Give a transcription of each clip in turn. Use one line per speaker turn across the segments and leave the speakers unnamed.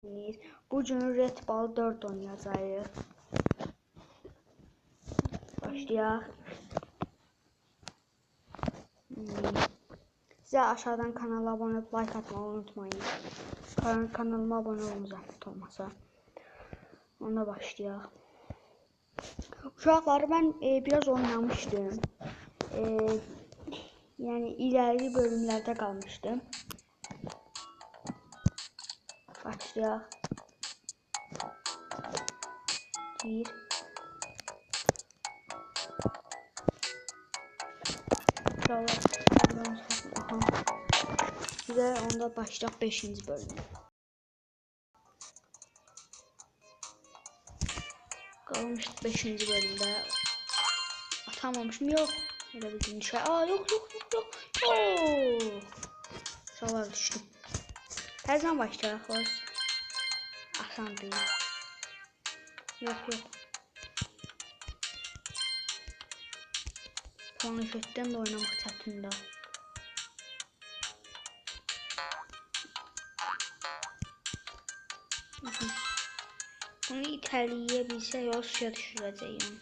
Bu gün Red Ball 4 oynayacağıq. Başlayaq. Sizə aşağıdan kanala abone olub like atmağı unutmayın. Kanalıma abone olun zəhmət olmasa. Ona başlayaq. Uşaqlar, mən biraz oynamışdım. Yəni ileri bölümlərdə qalmışdım. Başlayaq. 1 Sizə onda başlayaq 5-ci bölüm. Qalmışdı 5-ci bölümdə. Atamamışım, yox. Elə bildiğin şey. Yox. Uşaqlar düşdüm. Təzədən başlayaq. Asan deyil. Yox. Planşetdən də oynamaq çətindir. Bunu itələyə bilsə yol suya düşürəcəyim.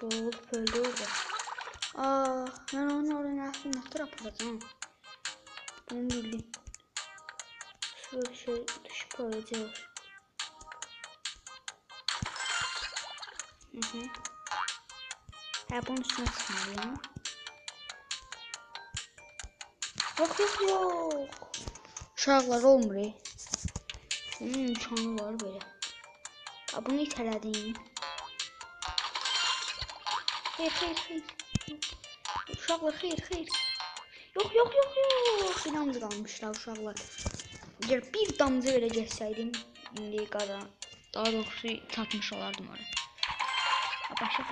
Boğulup öldü orada. Mən onun orada nə tərəf yapacağım? Bunu bildim. Şöyle şey düşüp öleceğiz. Bunun üstüne çıkmalıyım. Yok. Uşaqlar olmur. Bunun imkanı var böyle. Bunu itələdim. Xeyr. Uşaqlar, xeyr. Yox. İnamlı qalmışlar uşaqlar. Əgər bir damcı verəcəksəydim, indi qazan. Daha doğrusu çatmış olardım oraya. Başla,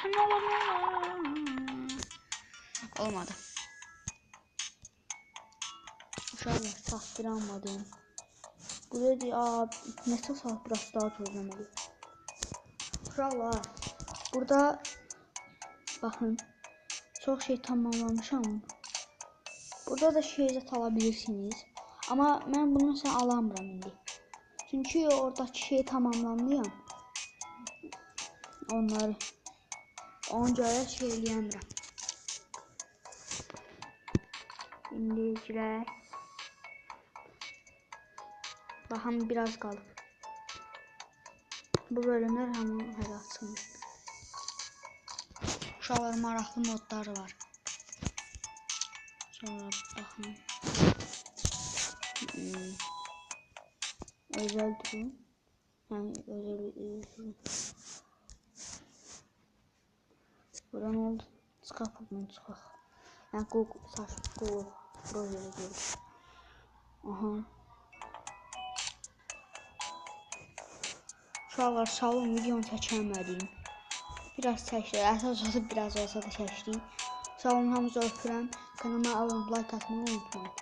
ne olur. Olmadı. Uşaqlar, çatdıramadım. Buraya neçə saat biraz daha gözləməliyim. Uşaqlar, burada baxın, çox şey tamamlamışam. Burada da şeyzət alabilirsiniz. Ama mən bunu mesela alamıram indi. Çünkü oradaki şeyi tamamlanmayam. Onları onca şey eləyəmirəm. İndiciler. Baxın, biraz qalıb. Bu bölümlər hələ açılmış. Uşaqlar, maraqlı modlar var. Sonra baxın. Özel durum. Yani özel durum. Buradan oldu. Çıxaq. Yani Google projeyle görür. Uşaqlar, salon videonu çəkəmədim. Biraz çəkdim. Əsas olsa biraz olsa da çəkdim. Salon hamınızı öpürəm. Kanalıma abone olub like atmayı unutmayın.